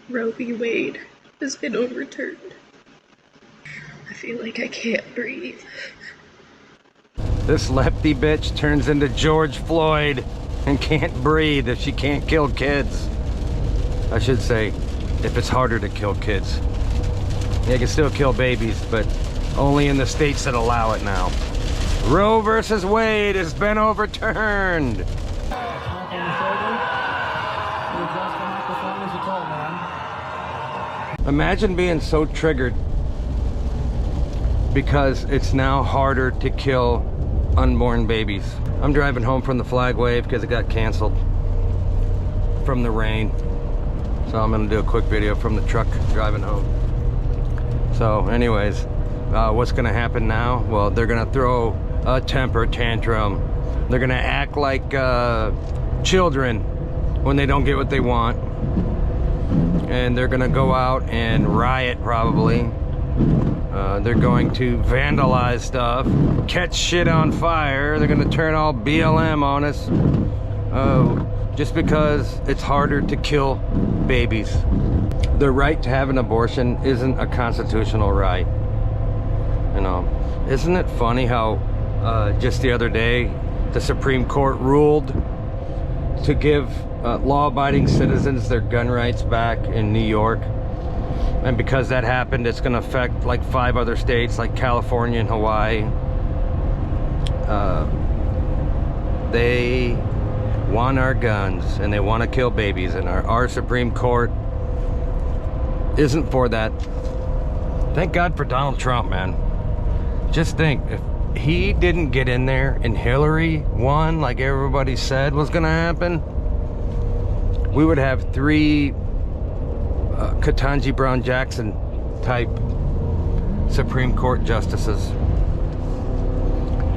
Roe v. Wade has been overturned. I feel like I can't breathe. This lefty bitch turns into George Floyd and can't breathe if she can't kill kids. I should say, if it's harder to kill kids. You can still kill babies, but only in the states that allow it now. Roe versus Wade has been overturned. Imagine being so triggered because it's now harder to kill unborn babies. I'm driving home from the flag wave because it got canceled from the rain. So I'm gonna do a quick video from the truck driving home. So anyways, what's gonna happen now? Well, they're gonna throw a temper tantrum. They're gonna act like children when they don't get what they want. And they're gonna go out and riot probably. They're going to vandalize stuff, catch shit on fire. They're gonna turn all BLM on us. Just because it's harder to kill babies. The right to have an abortion isn't a constitutional right. You know, isn't it funny how just the other day the Supreme Court ruled to give law-abiding citizens their gun rights back in New York? And because that happened, it's going to affect like 5 other states like California and Hawaii. They want our guns and they want to kill babies, and our Supreme Court isn't for that. Thank God for Donald Trump, man. Just think, if he didn't get in there and Hillary won like everybody said was gonna happen, we would have 3 Ketanji Brown Jackson type Supreme Court justices,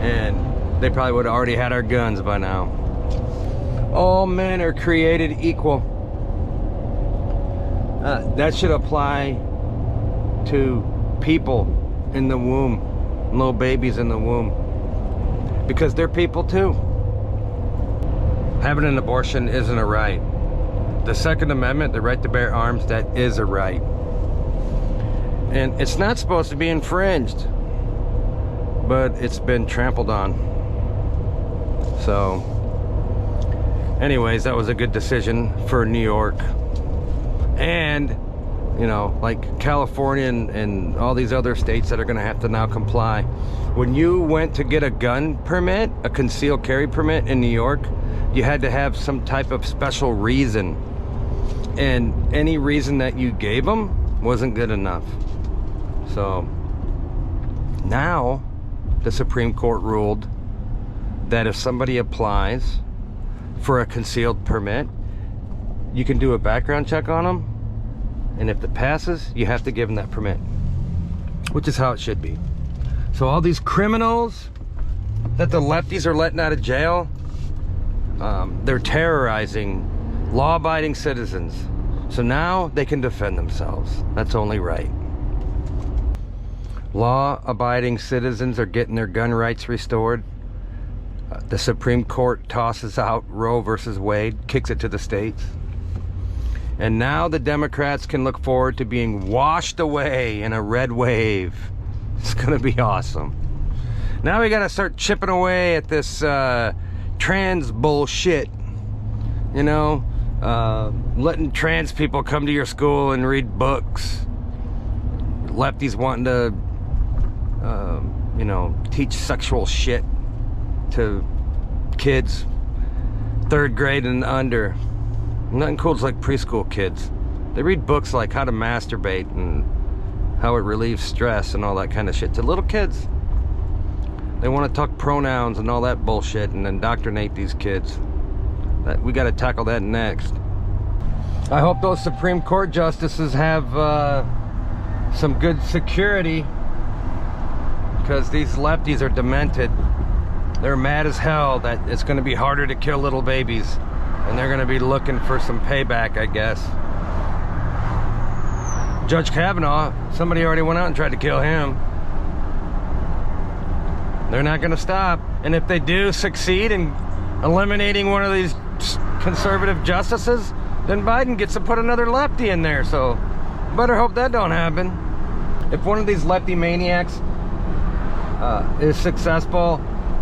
and they probably would have already had our guns by now. All men are created equal. That should apply to people in the womb, little babies in the womb, because they're people too. Having an abortion isn't a right. The Second Amendment, the right to bear arms, that is a right. And it's not supposed to be infringed, but it's been trampled on. So anyways, that was a good decision for New York. And, you know, like California and all these other states that are gonna have to now comply. When you went to get a gun permit, a concealed carry permit in New York, you had to have some type of special reason. And any reason that you gave them wasn't good enough. So now the Supreme Court ruled that if somebody applies for a concealed permit, you can do a background check on them, and if it passes, you have to give them that permit, which is how it should be. So all these criminals that the lefties are letting out of jail, they're terrorizing law-abiding citizens. So now they can defend themselves. That's only right. Law-abiding citizens are getting their gun rights restored. The Supreme Court tosses out Roe versus Wade, kicks it to the states. And now the Democrats can look forward to being washed away in a red wave. It's gonna be awesome. Now we gotta start chipping away at this trans bullshit. You know, letting trans people come to your school and read books. Lefties wanting to, you know, teach sexual shit to kids 3rd grade and under. Nothing cool is like preschool kids. They read books like how to masturbate and how it relieves stress and all that kind of shit to little kids. They want to talk pronouns and all that bullshit and indoctrinate these kids. We got to tackle that next. I hope those Supreme Court justices have some good security, because these lefties are demented. They're mad as hell that it's going to be harder to kill little babies, and they're going to be looking for some payback, I guess. Judge Kavanaugh, somebody already went out and tried to kill him. They're not going to stop. And if they do succeed in eliminating one of these conservative justices, then Biden gets to put another lefty in there. So better hope that don't happen. If one of these lefty maniacs is successful,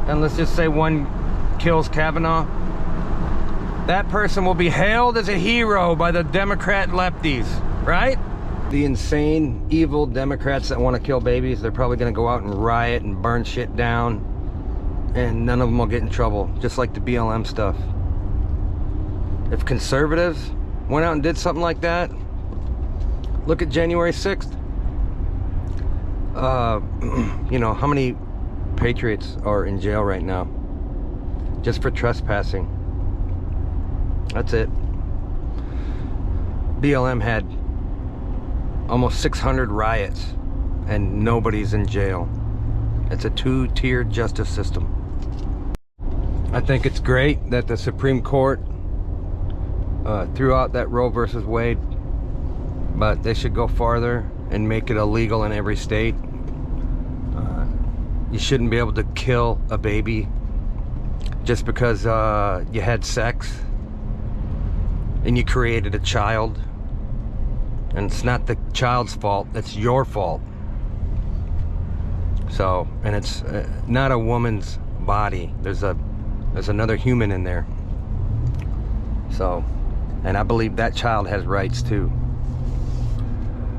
and let's just say one kills Kavanaugh, that person will be hailed as a hero by the Democrat lefties, right? The insane, evil Democrats that want to kill babies, they're probably going to go out and riot and burn shit down, and none of them will get in trouble, just like the BLM stuff. If conservatives went out and did something like that, look at January 6th. You know, how many patriots are in jail right now just for trespassing? That's it. BLM had almost 600 riots and nobody's in jail. It's a two-tiered justice system. I think it's great that the Supreme Court threw out that Roe versus Wade, but they should go farther and make it illegal in every state. You shouldn't be able to kill a baby just because you had sex and you created a child, and it's not the child's fault, it's your fault. So, and it's not a woman's body, there's another human in there. So, and I believe that child has rights too.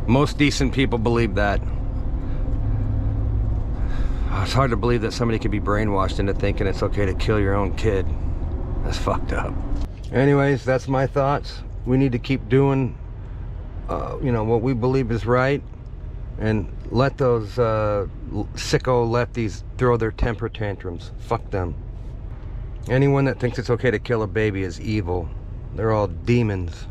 Most decent people believe that. It's hard to believe that somebody could be brainwashed into thinking it's okay to kill your own kid. That's fucked up. Anyways, that's my thoughts. We need to keep doing, you know, what we believe is right, and let those sicko lefties throw their temper tantrums. Fuck them. Anyone that thinks it's okay to kill a baby is evil. They're all demons.